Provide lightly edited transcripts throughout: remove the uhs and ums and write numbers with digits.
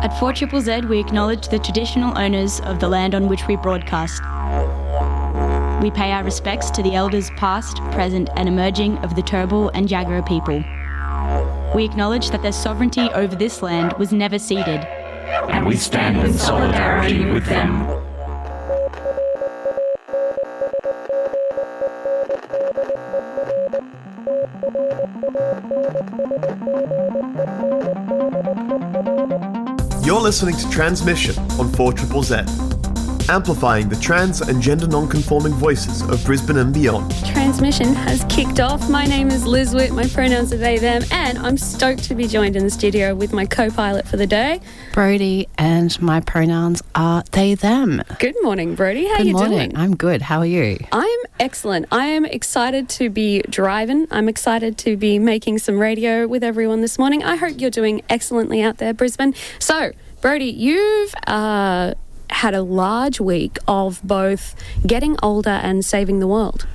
At 4ZZZ, we acknowledge the traditional owners of the land on which we broadcast. We pay our respects to the elders past, present and emerging of the Turrbal and Jagera people. We acknowledge that their sovereignty over this land was never ceded. And we stand in solidarity with them. You're listening to Tranzmission on 4ZZZ, amplifying the trans and gender non-conforming voices of Brisbane and beyond. Tranzmission has kicked off. My name is Liz Witt, my pronouns are they, them, and I'm stoked to be joined in the studio with my co-pilot for the day, Brody, and my pronouns are they, them. Good morning, Brody. How you doing? Good morning. I'm good. How are you? I'm excellent. I am excited to be driving. I'm excited to be making some radio with everyone this morning. I hope you're doing excellently out there, Brisbane. So, Brody, you've had a large week of both getting older and saving the world.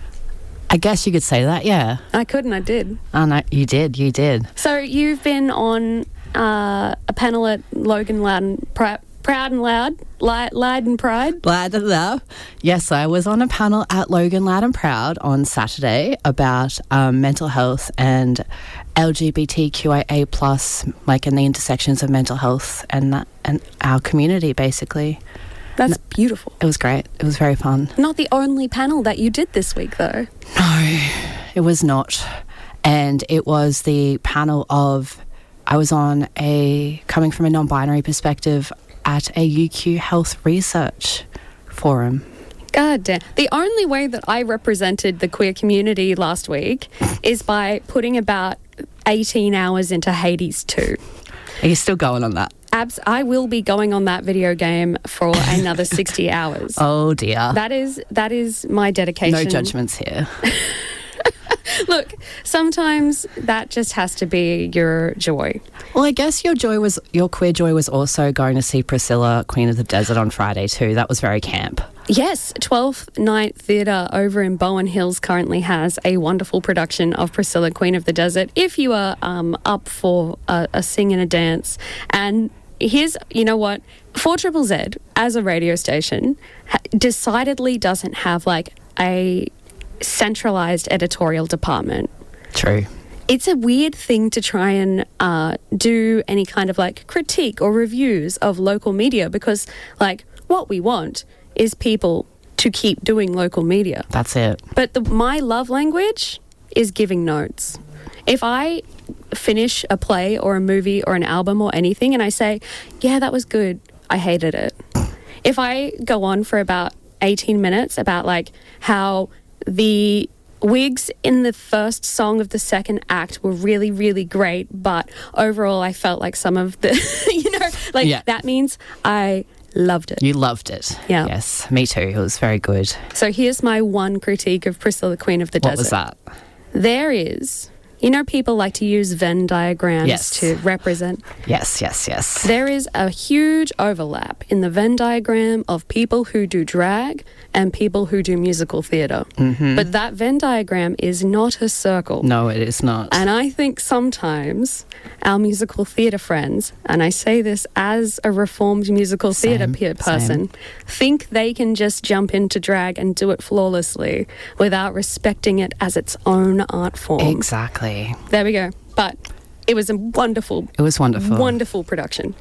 I guess you could say that, yeah. I could and I did. Oh, no, you did. So you've been on a panel at Logan Loud Proud and Loud, Loud and Pride. Loud and Loud. Yes, I was on a panel at Logan Loud and Proud on Saturday about mental health and LGBTQIA plus, like in the intersections of mental health and our community, basically. That's beautiful. It was great. It was very fun. Not the only panel that you did this week, though. No, it was not. And it was the panel of, I was on coming from a non-binary perspective at a UQ Health Research Forum. God damn. The only way that I represented the queer community last week is by putting about 18 hours into Hades 2. Are you still going on that? I will be going on that video game for another 60 hours. Oh dear. That is my dedication. No judgments here. Look, sometimes that just has to be your joy. Well, I guess your queer joy was also going to see Priscilla, Queen of the Desert on Friday too. That was very camp. Yes, 12th Night Theatre over in Bowen Hills currently has a wonderful production of Priscilla, Queen of the Desert. If you are up for a sing and a dance, and you know what, 4ZZZ as a radio station decidedly doesn't have like a centralised editorial department. True. It's a weird thing to try and do any kind of like critique or reviews of local media, because like what we want is people to keep doing local media. That's it. But my love language is giving notes. If I finish a play or a movie or an album or anything and I say, yeah, that was good, I hated it. If I go on for about 18 minutes about like how the wigs in the first song of the second act were really, really great, but overall I felt like some of the, that means I loved it. You loved it. Yeah. Yes, me too. It was very good. So here's my one critique of Priscilla, Queen of the Desert. What was that? There is, people like to use Venn diagrams to represent. Yes. There is a huge overlap in the Venn diagram of people who do drag and people who do musical theatre. Mm-hmm. But that Venn diagram is not a circle. No, it is not. And I think sometimes our musical theatre friends, and I say this as a reformed musical theatre person, think they can just jump into drag and do it flawlessly without respecting it as its own art form. Exactly. There we go. But it was wonderful. Wonderful production.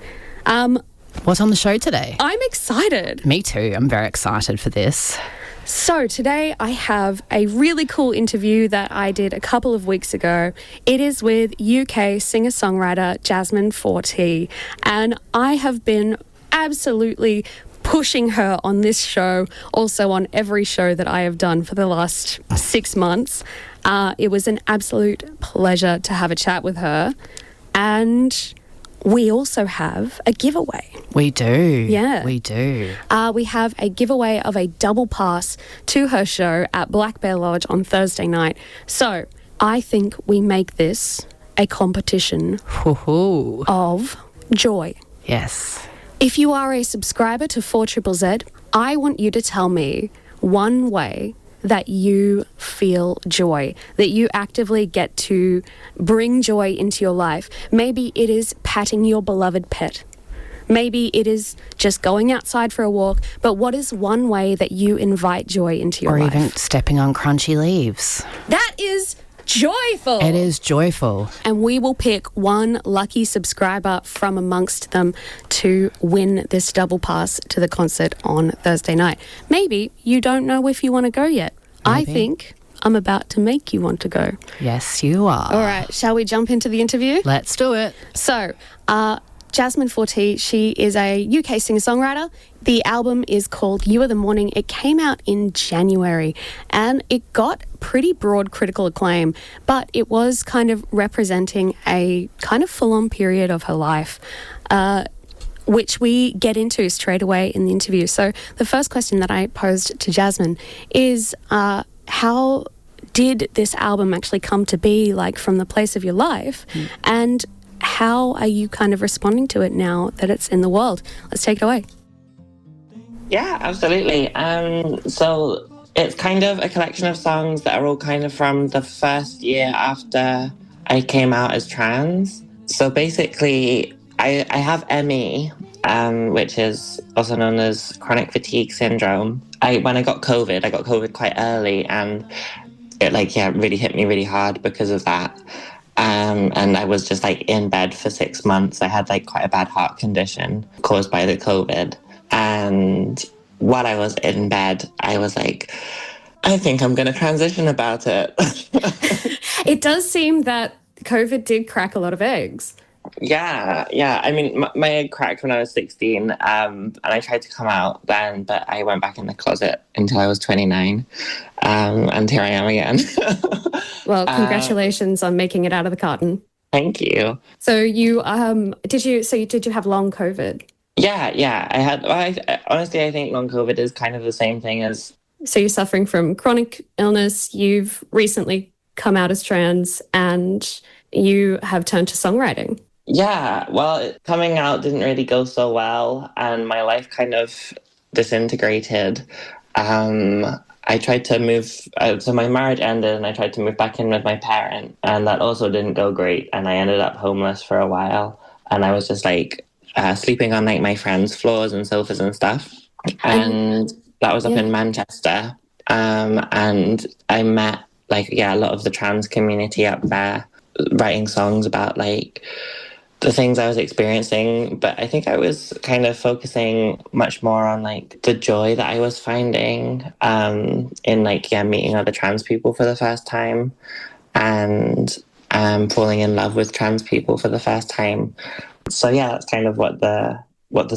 What's on the show today? I'm excited. Me too. I'm very excited for this. So today I have a really cool interview that I did a couple of weeks ago. It is with UK singer-songwriter Jasmine.4.t, and I have been absolutely pushing her on this show, also on every show that I have done for the last 6 months. It was an absolute pleasure to have a chat with her, and we also have a giveaway. We do. Yeah. We do. We have a giveaway of a double pass to her show at Black Bear Lodge on Thursday night. So I think we make this a competition of joy. Yes. If you are a subscriber to 4ZZZ, I want you to tell me one way that you feel joy, that you actively get to bring joy into your life. Maybe it is patting your beloved pet. Maybe it is just going outside for a walk, but what is one way that you invite joy into your life? Or even stepping on crunchy leaves. That is joyful. It is joyful. And we will pick one lucky subscriber from amongst them to win this double pass to the concert on Thursday night. Maybe you don't know if you want to go yet. Maybe. I think I'm about to make you want to go. Yes, you are. All right, shall we jump into the interview? Let's do it. So, Jasmine.4.t, she is a UK singer-songwriter. The album is called You Are the Morning. It came out in January and it got pretty broad critical acclaim, but it was kind of representing a kind of full-on period of her life, which we get into straight away in the interview. So the first question that I posed to Jasmine is, how did this album actually come to be, like, from the place of your life? And how are you kind of responding to it now that it's in the world? Let's take it away. Yeah, absolutely. So it's kind of a collection of songs that are all kind of from the first year after I came out as trans. So basically, I have ME, which is also known as chronic fatigue syndrome. When I got COVID quite early, and it really hit me really hard because of that. And I was just in bed for 6 months. I had quite a bad heart condition caused by the COVID. And while I was in bed, I was like, I think I'm going to transition about it. It does seem that COVID did crack a lot of eggs. Yeah. I mean, my egg cracked when I was 16, and I tried to come out then, but I went back in the closet until I was 29, and here I am again. Well, congratulations on making it out of the carton. Thank you. So you did you have long COVID? Yeah. I had. Honestly, I think long COVID is kind of the same thing as. So you're suffering from chronic illness. You've recently come out as trans, and you have turned to songwriting. Yeah, well, coming out didn't really go so well, and my life kind of disintegrated. I tried to move, so my marriage ended, and I tried to move back in with my parent, and that also didn't go great, and I ended up homeless for a while, and I was just sleeping on my friends' floors and sofas and stuff, and that was up in Manchester, and I met a lot of the trans community up there, writing songs about the things I was experiencing, but I think I was kind of focusing much more on the joy that I was finding in meeting other trans people for the first time, and falling in love with trans people for the first time. So yeah, that's kind of what the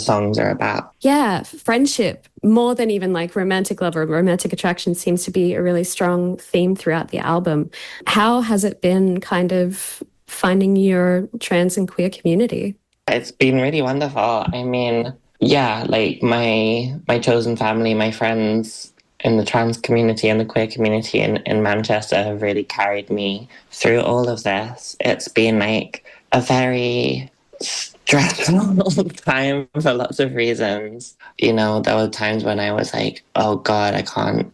songs are about. Yeah, friendship, more than even romantic love or romantic attraction, seems to be a really strong theme throughout the album. How has it been kind of finding your trans and queer community? It's been really wonderful. I mean, yeah, my chosen family, my friends in the trans community and the queer community in Manchester have really carried me through all of this. It's been a very stressful time for lots of reasons. There were times when I was oh God, I can't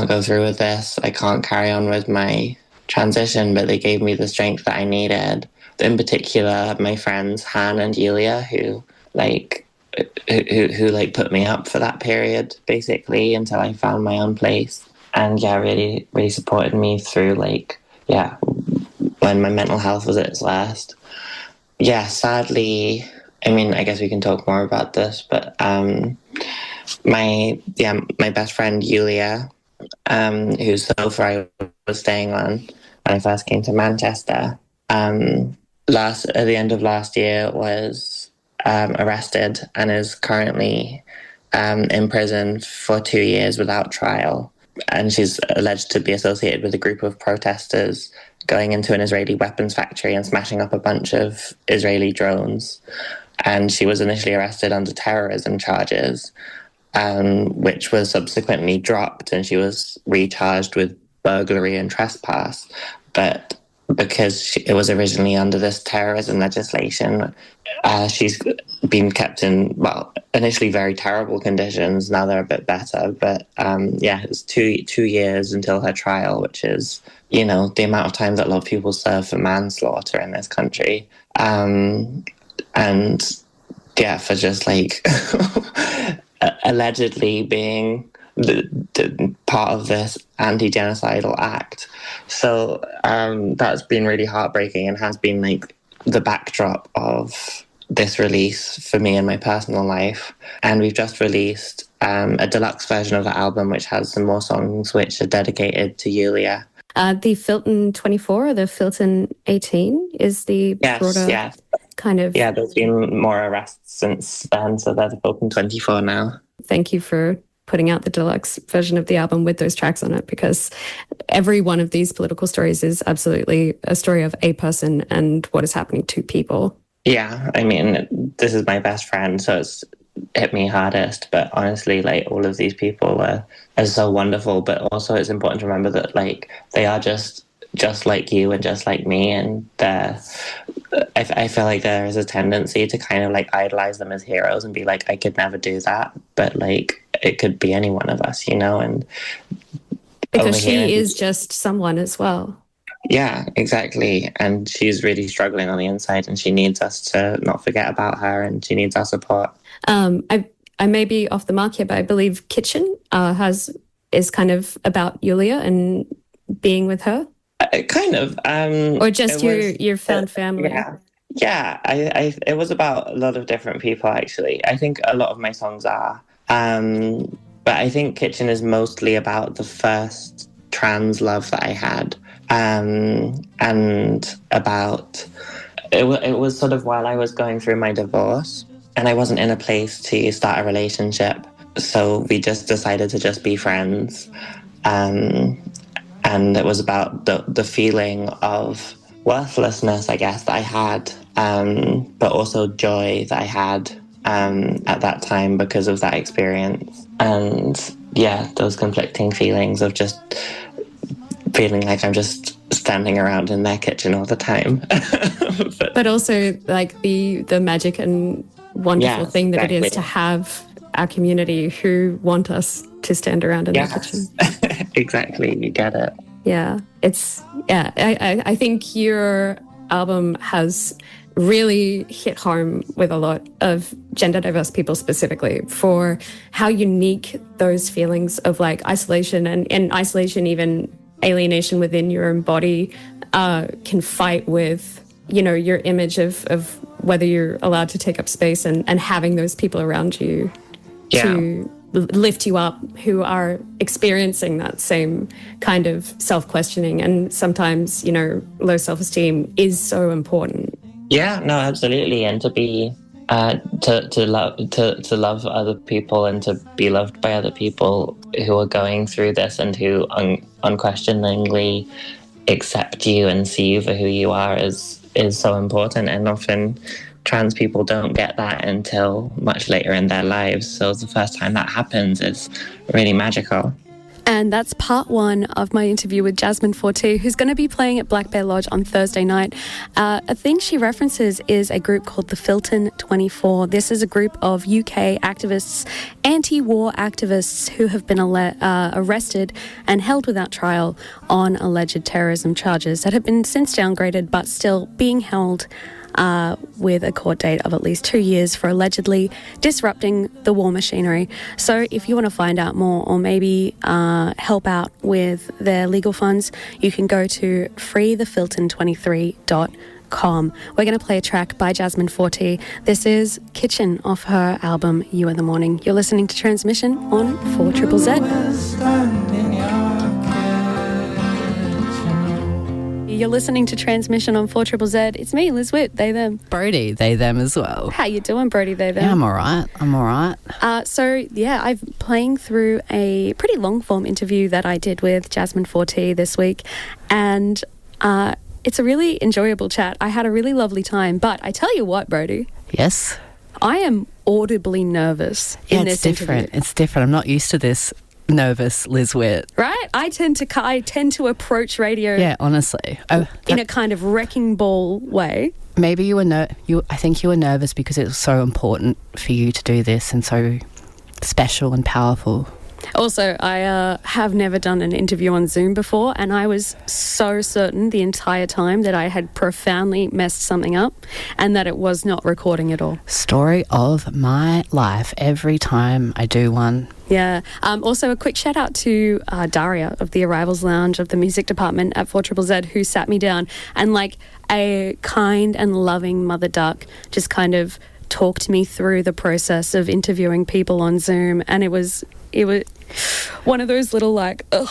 go through with this. I can't carry on with my transition, but they gave me the strength that I needed. In particular, my friends Han and Yulia, who put me up for that period, basically, until I found my own place. And yeah, really, really supported me through when my mental health was at its worst. Yeah, sadly, I mean, I guess we can talk more about this, but my best friend Yulia, whose sofa I was staying on when I first came to Manchester, at the end of last year was arrested and is currently in prison for 2 years without trial. And she's alleged to be associated with a group of protesters going into an Israeli weapons factory and smashing up a bunch of Israeli drones. And she was initially arrested under terrorism charges, which was subsequently dropped, and she was recharged with burglary and trespass. But because it was originally under this terrorism legislation, she's been kept in, initially very terrible conditions. Now they're a bit better. But it's two years until her trial, which is, the amount of time that a lot of people serve for manslaughter in this country. And for just like allegedly being the part of this anti-genocidal act. So that's been really heartbreaking and has been like the backdrop of this release for me in my personal life. And we've just released a deluxe version of the album, which has some more songs which are dedicated to Yulia. The 𝓡𝓐𝓏 or the 𝓡𝓐𝓏 is the broader kind of... Yeah, there's been more arrests since then, so they're the 𝓡𝓐𝓏 now. Thank you for putting out the deluxe version of the album with those tracks on it, because every one of these political stories is absolutely a story of a person and what is happening to people. Yeah, I mean, this is my best friend, so it's hit me hardest, but honestly, like, all of these people are so wonderful, but also it's important to remember that, like, they are just like you and just like me, and I feel like there is a tendency to kind of like idolize them as heroes and be like, I could never do that, but like it could be any one of us, you know. And because she is just someone as well. Yeah, exactly. And she's really struggling on the inside, and she needs us to not forget about her, and she needs our support. I may be off the mark here, but I believe Kitchen is kind of about Yulia and being with her. Kind of. Or just your found family. Yeah. It was about a lot of different people, actually. I think a lot of my songs are. But I think Kitchen is mostly about the first trans love that I had. And about... It was sort of while I was going through my divorce, and I wasn't in a place to start a relationship. So we just decided to just be friends. And it was about the feeling of worthlessness, I guess, that I had, but also joy that I had at that time because of that experience. And yeah, those conflicting feelings of just feeling like I'm just standing around in their kitchen all the time. but also like the magic and wonderful thing that it is to have our community who want us to stand around in their kitchen. Exactly, you get it. Yeah, I think your album has really hit home with a lot of gender diverse people specifically for how unique those feelings of like isolation and isolation, even alienation within your own body can fight with, you know, your image of whether you're allowed to take up space and having those people around you to lift you up who are experiencing that same kind of self-questioning. And sometimes, you know, low self-esteem is so important. Yeah, no, absolutely. And to be to love other people and to be loved by other people who are going through this and who unquestioningly accept you and see you for who you are is so important. And often trans people don't get that until much later in their lives. So the first time that happens is really magical. And that's part one of my interview with Jasmine.4.t, who's going to be playing at Black Bear Lodge on Thursday night. A thing she references is a group called the Filton 24. This is a group of UK activists, anti-war activists who have been arrested and held without trial on alleged terrorism charges that have been since downgraded but still being held with a court date of at least 2 years for allegedly disrupting the war machinery. So if you want to find out more or maybe help out with their legal funds, you can go to 𝓡𝓐𝓏23.com. We're going to play a track by Jasmine.4.t. This is Kitchen off her album You Are the Morning. You're listening to Tranzmission on 4.t.z. You're listening to Tranzmission on 4.t.z. It's me, Liz Witt, they, them. Brody, they, them as well. How you doing, Brody, they, them? Yeah, I'm all right. So, I'm playing through a pretty long-form interview that I did with Jasmine.4.t this week, and it's a really enjoyable chat. I had a really lovely time, but I tell you what, Brody. Yes? I am audibly nervous in this interview. It's different. I'm not used to this nervous Liz Witt. Right? I tend to approach radio. Yeah, honestly. In a kind of wrecking ball way. Maybe I think you were nervous because it was so important for you to do this and so special and powerful. Also, I have never done an interview on Zoom before, and I was so certain the entire time that I had profoundly messed something up and that it was not recording at all. Story of my life every time I do one. Yeah. Also, a quick shout out to Daria of the Arrivals Lounge of the music department at 4.0, who sat me down and, like a kind and loving mother duck, just kind of talked me through the process of interviewing people on Zoom, and it was one of those little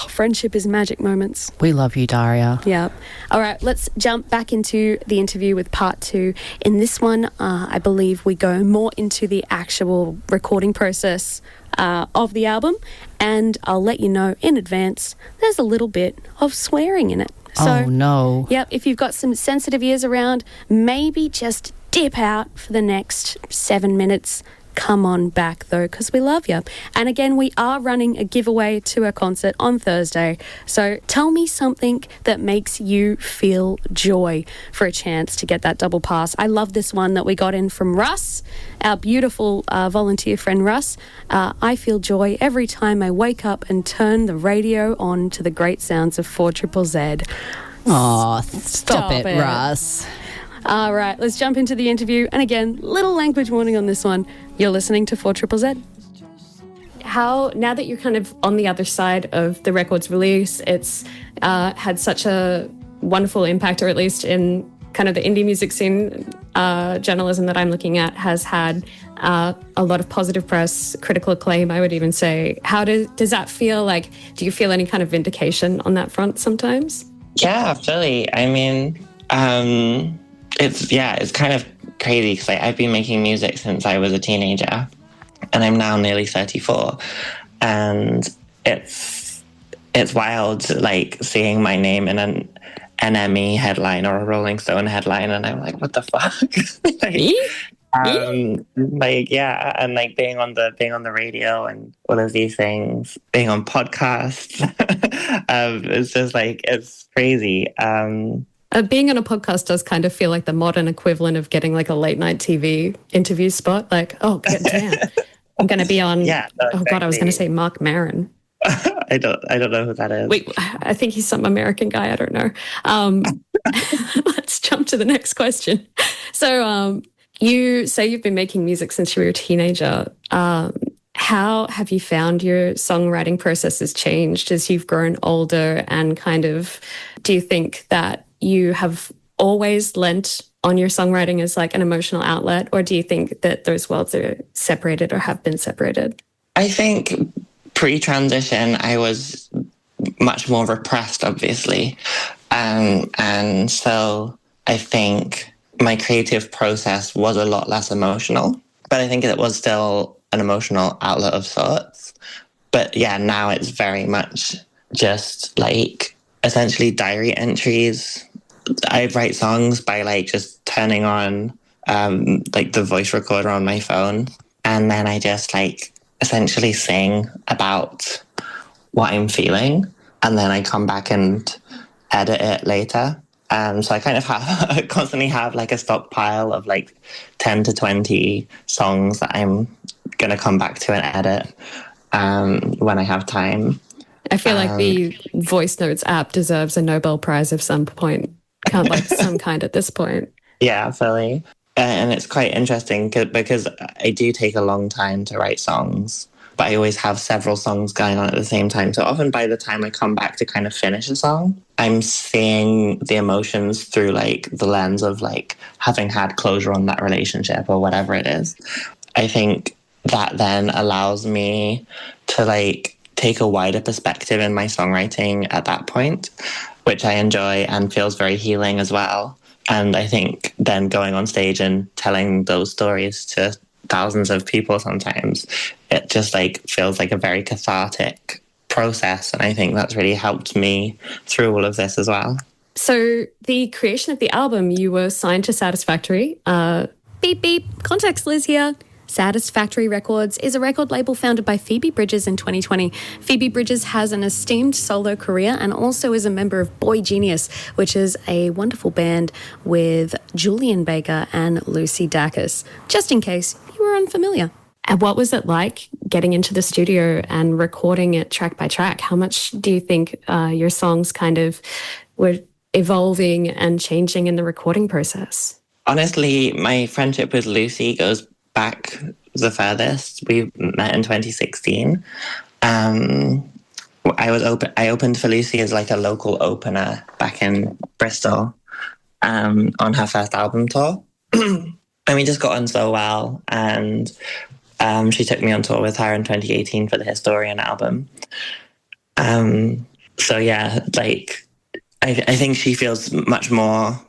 friendship is magic moments. We love you, Daria. Yeah. All right, let's jump back into the interview with part 2. In this one, I believe we go more into the actual recording process of the album, and I'll let you know in advance there's a little bit of swearing in it. So, oh no. Yep, if you've got some sensitive ears around, maybe just dip out for the next 7 minutes. Come on back though, because we love you. And again, we are running a giveaway to a concert on Thursday. So tell me something that makes you feel joy for a chance to get that double pass. I love this one that we got in from Russ, our beautiful volunteer friend Russ. I feel joy every time I wake up and turn the radio on to the great sounds of 4.0. Aw, stop it, Russ. All right, let's jump into the interview. And again, little language warning on this one. You're listening to 4.0. How, now that you're kind of on the other side of the record's release, it's had such a wonderful impact, or at least in kind of the indie music scene, journalism that I'm looking at has had a lot of positive press, critical acclaim, I would even say. How does that feel like? Do you feel any kind of vindication on that front sometimes? Yeah, absolutely. I mean, it's kind of crazy because I've been making music since I was a teenager, and I'm now nearly 34, and it's wild, like seeing my name in an NME headline or a Rolling Stone headline, and I'm like, what the fuck? And like being on the radio and all of these things, being on podcasts, it's just like, it's crazy. Being on a podcast does kind of feel like the modern equivalent of getting like a late night TV interview spot. Like, oh, damn, I'm going to be on. Yeah, no, exactly. Oh God, I was going to say Mark Maron. I don't know who that is. Wait, I think he's some American guy. I don't know. Let's jump to the next question. So, you say you've been making music since you were a teenager. How have you found your songwriting process has changed as you've grown older, and kind of, do you think that you have always lent on your songwriting as like an emotional outlet, or do you think that those worlds are separated or have been separated? I think pre-transition, I was much more repressed, obviously. And so I think my creative process was a lot less emotional, but I think it was still an emotional outlet of sorts. But yeah, now it's very much just like essentially diary entries. I write songs by like just turning on like the voice recorder on my phone, and then I just like essentially sing about what I'm feeling, and then I come back and edit it later. So I kind of have constantly have like a stockpile of like 10 to 20 songs that I'm gonna come back to and edit when I have time. I feel like the voice notes app deserves a Nobel Prize of some point. Some kind at this point. Yeah, fully. And it's quite interesting because I do take a long time to write songs, but I always have several songs going on at the same time. So often by the time I come back to kind of finish a song, I'm seeing the emotions through like the lens of like having had closure on that relationship or whatever it is. I think that then allows me to like take a wider perspective in my songwriting at that point, which I enjoy and feels very healing as well. And I think then going on stage and telling those stories to thousands of people sometimes, it just like feels like a very cathartic process. And I think that's really helped me through all of this as well. So the creation of the album, you were signed to Satisfactory. Beep, beep, context Liz here. Satisfactory Records is a record label founded by Phoebe Bridgers in 2020. Phoebe Bridgers has an esteemed solo career and also is a member of Boy Genius, which is a wonderful band with Julian Baker and Lucy Dacus, just in case you were unfamiliar. And what was it like getting into the studio and recording it track by track? How much do you think your songs kind of were evolving and changing in the recording process? Honestly, my friendship with Lucy goes back the furthest. We met in 2016. I opened for Lucy as like a local opener back in Bristol on her first album tour. And we just got on so well. And she took me on tour with her in 2018 for the Historian album. So yeah, like I think she feels much more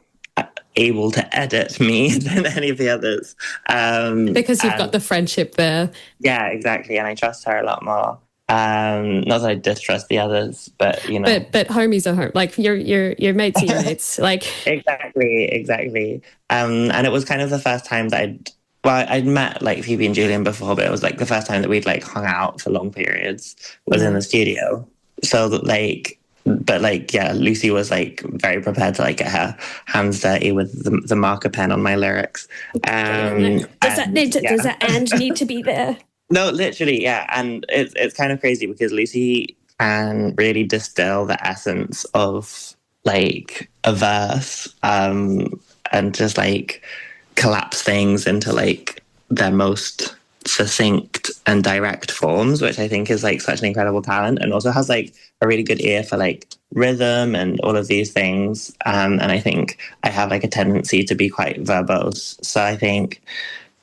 able to edit me than any of the others. Because you've got the friendship there. Yeah, exactly. And I trust her a lot more. Not that I distrust the others, but you know. But homies are home. Like your mates are your mates. Like exactly. And it was kind of the first time that I'd met like Phoebe and Julian before, but it was like the first time that we'd like hung out for long periods was in the studio. So like, but like, yeah, Lucy was like very prepared to like get her hands dirty with the marker pen on my lyrics. Does that and need to be there? No, literally, yeah. And it's kind of crazy because Lucy can really distill the essence of like a verse and just like collapse things into like their most succinct and direct forms, which I think is like such an incredible talent, and also has like a really good ear for like rhythm and all of these things. And I think I have like a tendency to be quite verbose. So I think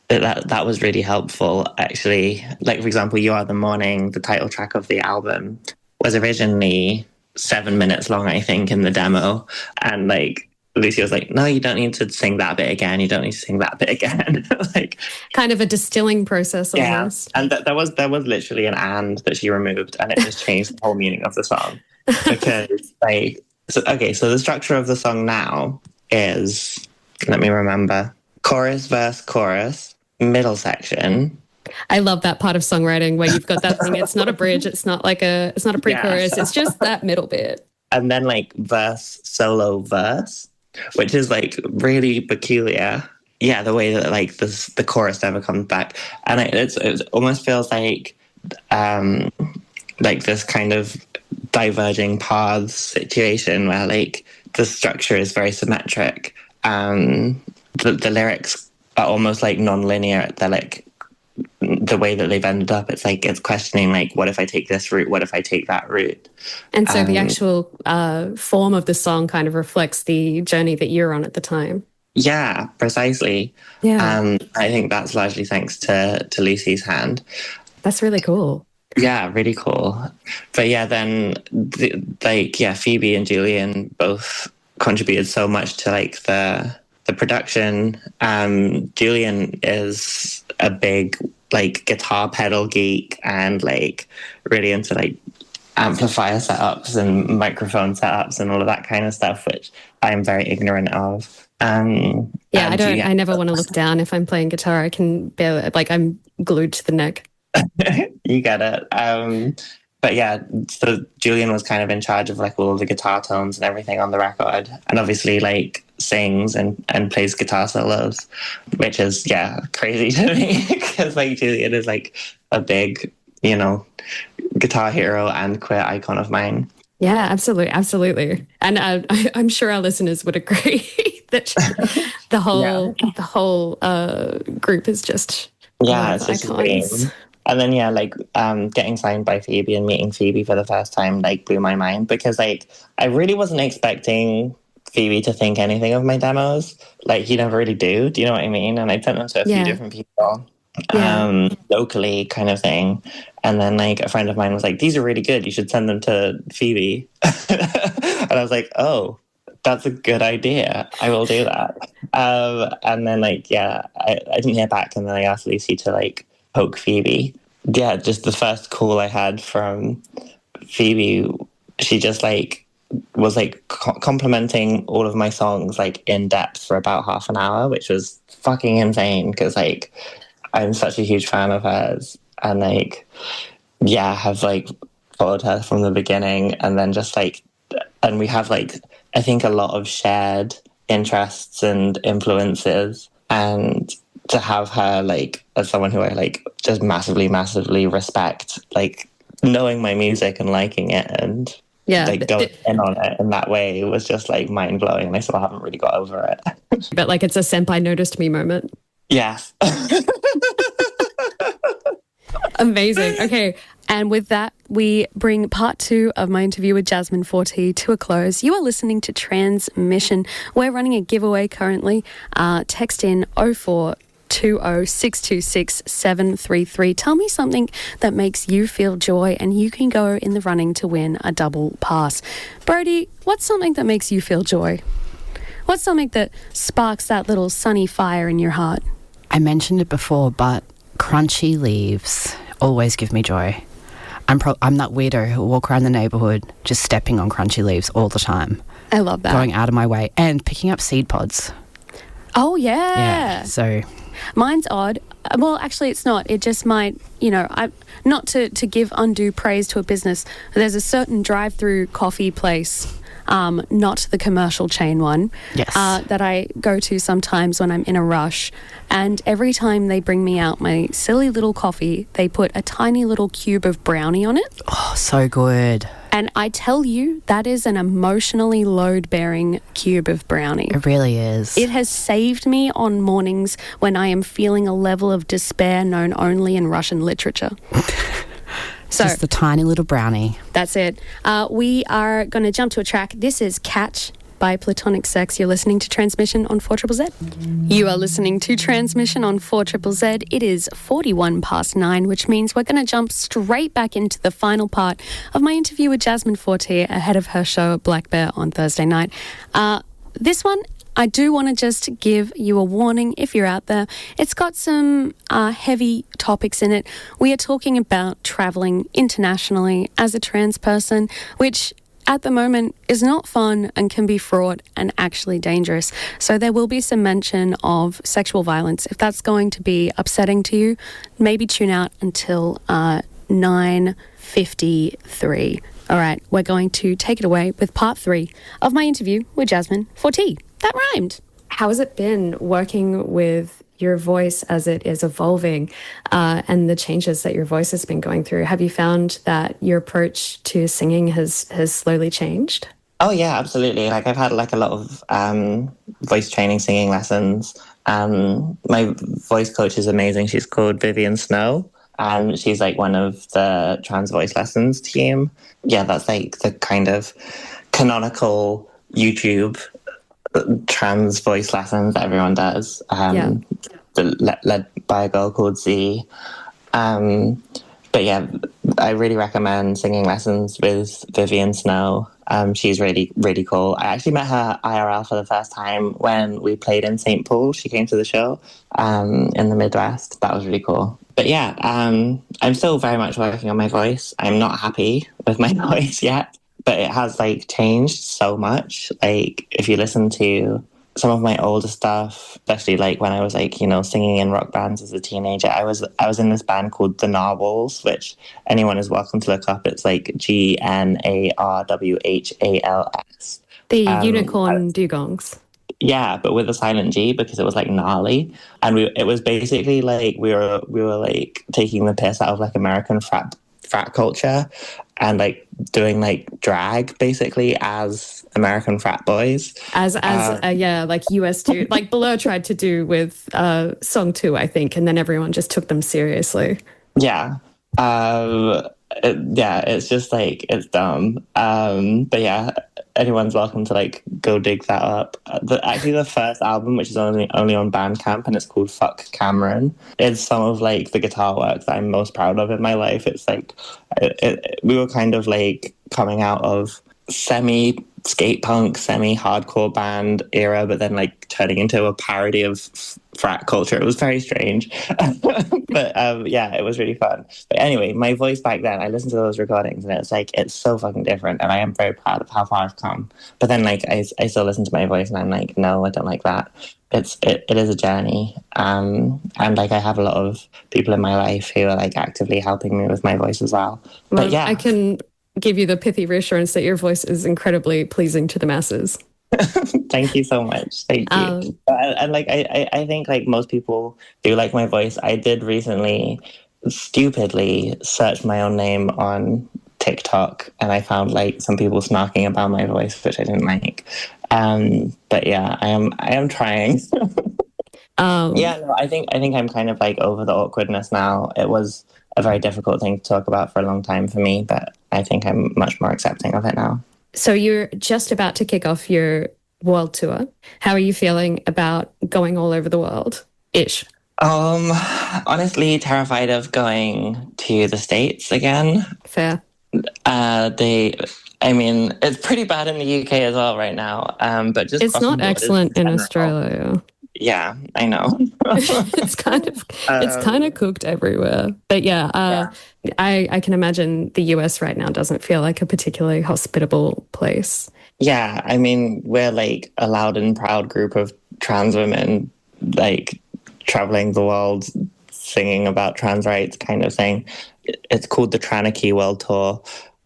that was really helpful, actually. Like, for example, You Are the Morning, the title track of the album, was originally 7 minutes long, I think, in the demo. And like Lucy was like, no, you don't need to sing that bit again. You don't need to sing that bit again. Like, kind of a distilling process almost. Yeah. And there was literally an and that she removed, and it just changed the whole meaning of the song. Because like, so the structure of the song now is, let me remember, chorus, verse, chorus, middle section. I love that part of songwriting where you've got that thing. It's not a bridge. It's not a pre-chorus. It's just that middle bit. And then like verse, solo, verse, which is like really peculiar. Yeah, the way that like the chorus never comes back, and it almost feels like this kind of diverging paths situation where like the structure is very symmetric. The lyrics are almost like non-linear. They're like the way that they've ended up. It's like it's questioning like, what if I take this route? What if I take that route? And so the actual form of the song kind of reflects the journey that you're on at the time. Yeah, precisely. Yeah. I think that's largely thanks to Lucy's hand. That's really cool. Yeah, really cool. But yeah, then Phoebe and Julian both contributed so much to like the production. Julian is a big like guitar pedal geek and like really into like amplifier setups and microphone setups and all of that kind of stuff, which I'm very ignorant of. I never want to look down if I'm playing guitar. I can barely, like, I'm glued to the neck. You get it. But yeah, so Julian was kind of in charge of like all the guitar tones and everything on the record, and obviously like sings and plays guitar solos, which is crazy to me because like Julian is like a big, guitar hero and queer icon of mine. Yeah, absolutely. And I'm sure our listeners would agree that the whole group is just it's just icons. And then getting signed by Phoebe and meeting Phoebe for the first time like blew my mind, because like I really wasn't expecting Phoebe to think anything of my demos. Like, you never really do. Do you know what I mean? And I sent them to a few different people. Locally kind of thing, and then like a friend of mine was like, these are really good, you should send them to Phoebe. And I was like, oh, that's a good idea, I will do that. And then I didn't hear back, and then I asked Lucy to like poke Phoebe. Just the first call I had from Phoebe, she just like was like complimenting all of my songs like in depth for about half an hour, which was fucking insane because like I'm such a huge fan of hers, and have like followed her from the beginning, and then just like, and we have like, I think a lot of shared interests and influences, and to have her like as someone who I like just massively respect, like knowing my music and liking it and like going in on it in that way was just like mind blowing, and I still haven't really got over it. But like it's a senpai noticed me moment. Yes. Amazing. Okay. And with that, we bring part 2 of my interview with Jasmine.4.t to a close. You are listening to Tranzmission. We're running a giveaway currently. Text in 0420626733. Tell me something that makes you feel joy and you can go in the running to win a double pass. Brodie, what's something that makes you feel joy? What's something that sparks that little sunny fire in your heart? I mentioned it before, but crunchy leaves always give me joy. I'm that weirdo who walk around the neighbourhood just stepping on crunchy leaves all the time. I love that. Going out of my way and picking up seed pods. Oh, yeah. Yeah, so... Mine's odd. Well, actually, it's not. It just might, not to give undue praise to a business. There's a certain drive-through coffee place, not the commercial chain one, yes, that I go to sometimes when I'm in a rush. And every time they bring me out my silly little coffee, they put a tiny little cube of brownie on it. Oh, so good. And I tell you, that is an emotionally load-bearing cube of brownie. It really is. It has saved me on mornings when I am feeling a level of despair known only in Russian literature. So, just the tiny little brownie. That's it. We are going to jump to a track. This is Catch by Platonic Sex. You're listening to Tranzmission on 4.000. You are listening to Tranzmission on 4.000. It is 9:41, which means we're going to jump straight back into the final part of my interview with Jasmine.4.t ahead of her show at Black Bear on Thursday night. This one, I do want to just give you a warning if you're out there. It's got some heavy topics in it. We are talking about traveling internationally as a trans person, which at the moment is not fun and can be fraught and actually dangerous. So there will be some mention of sexual violence. If that's going to be upsetting to you, maybe tune out until 9:53. All right, we're going to take it away with part 3 of my interview with Jasmine.4.t. That rhymed. How has it been working with your voice as it is evolving and the changes that your voice has been going through? Have you found that your approach to singing has slowly changed? Oh, yeah, absolutely. Like I've had like a lot of voice training, singing lessons. My voice coach is amazing. She's called 𝓤𝓞𝓤𝓡. And she's like one of the trans voice lessons team. Yeah, that's like the kind of canonical YouTube trans voice lessons that everyone does. Led by a girl called 𝓡𝓐𝓗. But yeah, I really recommend singing lessons with 𝓤𝓞𝓤𝓡. She's really, really cool. I actually met her IRL for the first time when we played in St. Paul. She came to the show in the Midwest. That was really cool. But yeah, I'm still very much working on my voice. I'm not happy with my voice yet, but it has like changed so much. Like if you listen to some of my older stuff, especially like when I was like, singing in rock bands as a teenager, I was in this band called the Gnarwhals, which anyone is welcome to look up. It's like GNARWHALS. The unicorn dugongs. Yeah, but with a silent G because it was like gnarly, and it was basically like we were like taking the piss out of like American frat culture, and like doing like drag basically as American frat boys, like US do, like Blur tried to do with Song 2, I think, and then everyone just took them seriously. Yeah. It's just like it's dumb. But yeah, anyone's welcome to like go dig that up. Actually, the first album, which is only on Bandcamp, and it's called 𝓚𝓚𝓗𝓚, is some of like the guitar work that I'm most proud of in my life. It's like we were kind of like coming out of semi skate punk, semi hardcore band era, but then like turning into a parody of frat culture. It was very strange. But yeah, it was really fun. But anyway, my voice back then, I listened to those recordings and it's like, it's so fucking different. And I am very proud of how far I've come. But then like, I still listen to my voice and I'm like, no, I don't like that. It is a journey. And like, I have a lot of people in my life who are like actively helping me with my voice as well. But yeah. I can give you the pithy reassurance that your voice is incredibly pleasing to the masses. Thank you so much. Thank you. And like, I think like most people do like my voice. I did recently stupidly search my own name on TikTok, and I found like some people snarking about my voice, which I didn't like. But yeah, I am trying. Yeah, no, I think I'm kind of like over the awkwardness now. It was a very difficult thing to talk about for a long time for me, but I think I'm much more accepting of it now. So you're just about to kick off your world tour. How are you feeling about going all over the world? Ish. Honestly, terrified of going to the States again. Fair. I mean, it's pretty bad in the UK as well right now. But just it's not excellent in Australia. Yeah, I know. it's kind of cooked everywhere. But yeah. I can imagine the US right now doesn't feel like a particularly hospitable place. Yeah, I mean, we're like a loud and proud group of trans women, like traveling the world, singing about trans rights kind of thing. It's called the 𝓡𝓚𝓗𝓏 World Tour.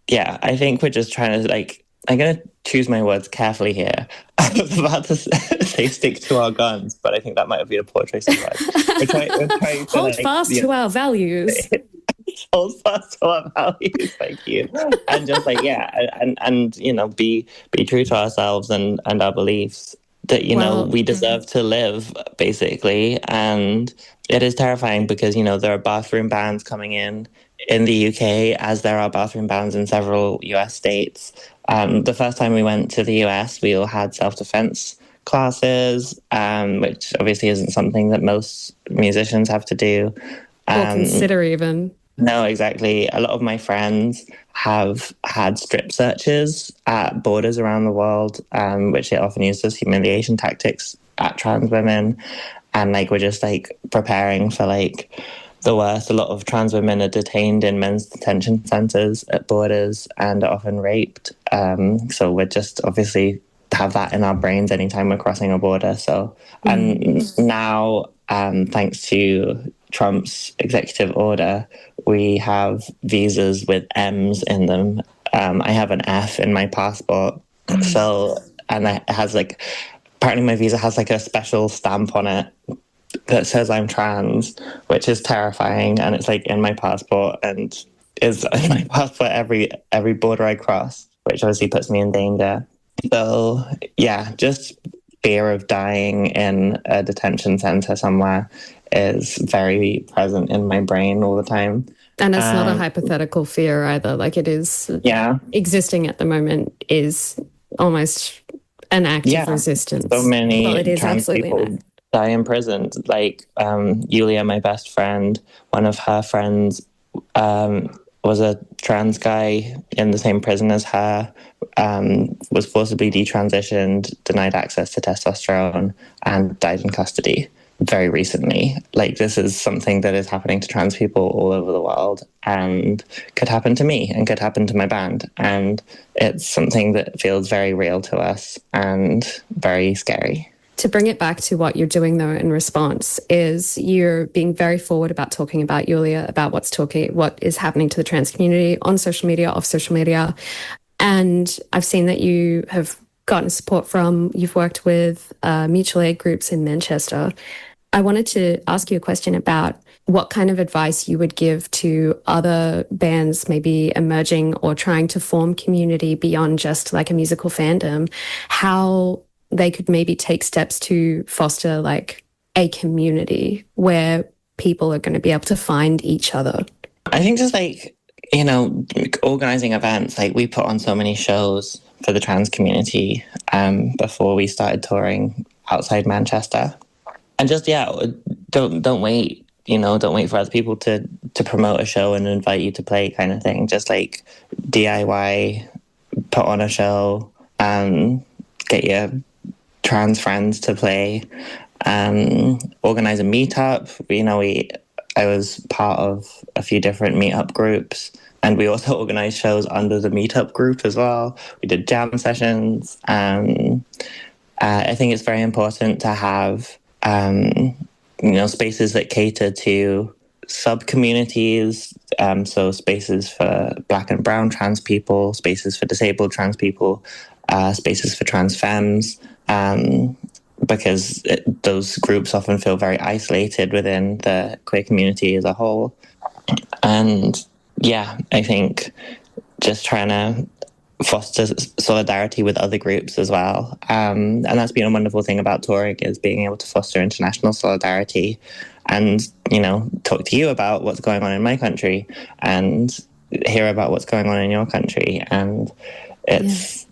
Yeah, I think we're just trying to like, I'm going to choose my words carefully here. I was about to say stick to our guns, but I think that might have been a poor choice of words. We're trying to, hold fast to our values. Hold fast to our values, thank you. And just like, yeah, and you know, be true to ourselves and our beliefs that, you know, we deserve to live, basically. And it is terrifying because, you know, there are bathroom bans coming in the UK, as there are bathroom bans in several US states. The first time we went to the US, we all had self-defense classes, which obviously isn't something that most musicians have to do. Or consider even. No, exactly. A lot of my friends have had strip searches at borders around the world, which they often use as humiliation tactics at trans women. And like, we're just like preparing for like the worst. A lot of trans women are detained in men's detention centers at borders and are often raped. So we're just obviously have that in our brains anytime we're crossing a border. So, and now, thanks to Trump's executive order, we have visas with M's in them. I have an F in my passport. So, and it has like, apparently my visa has like a special stamp on it that says I'm trans, which is terrifying. And it's like in my passport and is in my passport every border I cross, which obviously puts me in danger. So yeah, just fear of dying in a detention center somewhere is very present in my brain all the time. And it's not a hypothetical fear either. Like, it is existing at the moment is almost an act of resistance. So many trans people die in prison. Like Yulia, my best friend, one of her friends was a trans guy in the same prison as her, was forcibly detransitioned, denied access to testosterone, and died in custody very recently. Like, this is something that is happening to trans people all over the world and could happen to me and could happen to my band. And it's something that feels very real to us and very scary. To bring it back to what you're doing, though, in response, is you're being very forward about talking about Yulia, about what is happening to the trans community on social media, off social media. And I've seen that you have gotten support you've worked with mutual aid groups in Manchester. I wanted to ask you a question about what kind of advice you would give to other bands maybe emerging or trying to form community beyond just like a musical fandom, how they could maybe take steps to foster like a community where people are going to be able to find each other. I think just like, you know, organizing events, like we put on so many shows for the trans community before we started touring outside Manchester. And just, don't wait, don't wait for other people to promote a show and invite you to play kind of thing. Just like DIY, put on a show, get your trans friends to play, organize a meetup. I was part of a few different meetup groups, and we also organized shows under the meetup group as well. We did jam sessions. I think it's very important to have, spaces that cater to sub-communities, so spaces for Black and brown trans people, spaces for disabled trans people, spaces for trans femmes, because those groups often feel very isolated within the queer community as a whole. And yeah, I think just trying to foster solidarity with other groups as well. And that's been a wonderful thing about touring, is being able to foster international solidarity and, you know, talk to you about what's going on in my country and hear about what's going on in your country. And it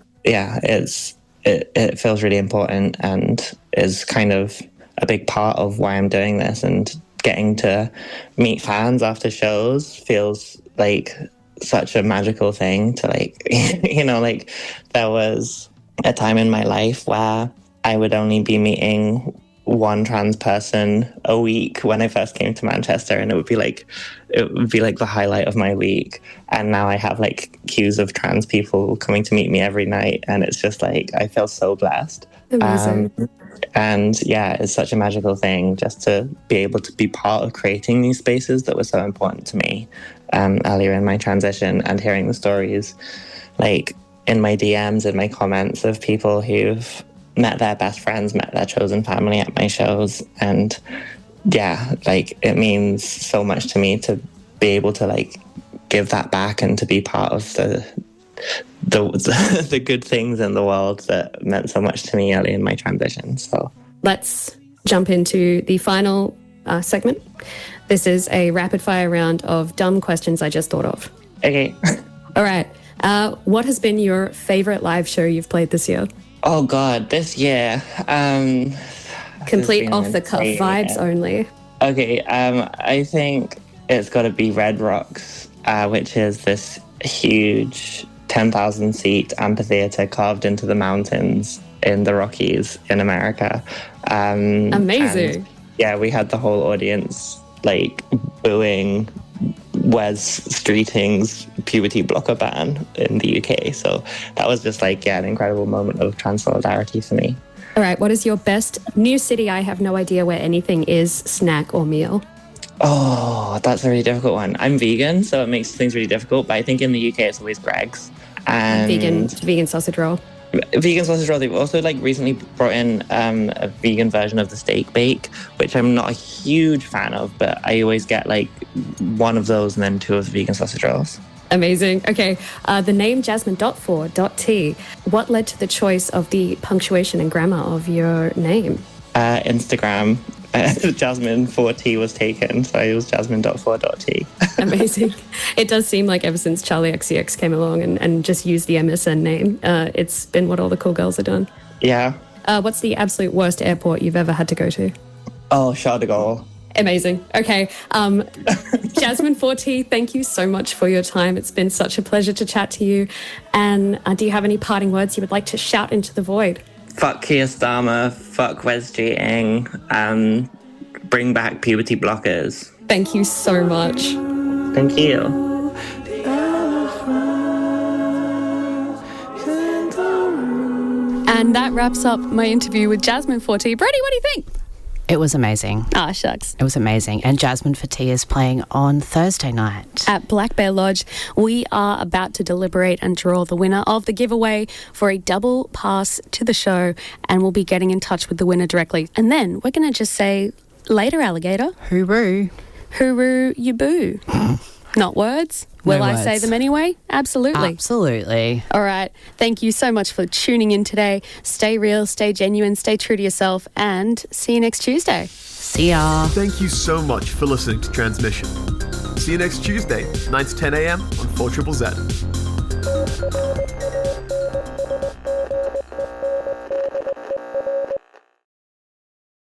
feels really important and is kind of a big part of why I'm doing this. And getting to meet fans after shows feels like such a magical thing to, like, you know, like, there was a time in my life where I would only be meeting one trans person a week when I first came to Manchester, and it would be like the highlight of my week. And now I have like queues of trans people coming to meet me every night, and it's just like, I feel so blessed. Amazing. And yeah, it's such a magical thing just to be able to be part of creating these spaces that were so important to me earlier in my transition, and hearing the stories like in my DMs and my comments of people who've met their best friends, met their chosen family at my shows. And yeah, like, it means so much to me to be able to like give that back and to be part of the good things in the world that meant so much to me early in my transition. So let's jump into the final segment. This is a rapid fire round of dumb questions I just thought of. Okay. All right. What has been your favorite live show you've played this year? Oh God, this year. Complete off the cuff vibes only. Okay, I think it's got to be Red Rocks, which is this huge 10,000 seat amphitheater carved into the mountains in the Rockies in America. Amazing. Yeah, we had the whole audience like booing Wes Streeting's puberty blocker ban in the UK. So that was just like, yeah, an incredible moment of trans solidarity for me. All right, what is your best new city I have no idea where anything is snack or meal? Oh, that's a really difficult one. I'm vegan, so it makes things really difficult, but I think in the UK it's always Greg's. And vegan sausage roll. Vegan sausage roll. They've also like recently brought in a vegan version of the steak bake, which I'm not a huge fan of, but I always get like one of those and then two of the vegan sausage rolls. Amazing. Okay, the name Jasmine.4.t. What led to the choice of the punctuation and grammar of your name? Instagram. Jasmine.4.t was taken, so I was Jasmine.4.t. Amazing. It does seem like ever since Charlie XCX came along and just used the MSN name, it's been what all the cool girls have done. Yeah. What's the absolute worst airport you've ever had to go to? Oh, Charles de Gaulle. Amazing. Okay. Jasmine.4.t, thank you so much for your time. It's been such a pleasure to chat to you. And do you have any parting words you would like to shout into the void? Fuck Keir Starmer, fuck Wes Streeting, bring back puberty blockers. Thank you so much. Thank you. And that wraps up my interview with Jasmine.4.t. Brody, what do you think? It was amazing. Ah, shucks. It was amazing. And Jasmine.4.t is playing on Thursday night at Black Bear Lodge. We are about to deliberate and draw the winner of the giveaway for a double pass to the show, and we'll be getting in touch with the winner directly. And then we're going to just say, later, alligator. Hooroo. Hooroo, you boo. Not words. Will No I words. say them anyway? Absolutely. Absolutely. All right. Thank you so much for tuning in today. Stay real, stay genuine, stay true to yourself, and see you next Tuesday. See ya. Thank you so much for listening to Tranzmission. See you next Tuesday, 9 to 10 a.m. on 4.000.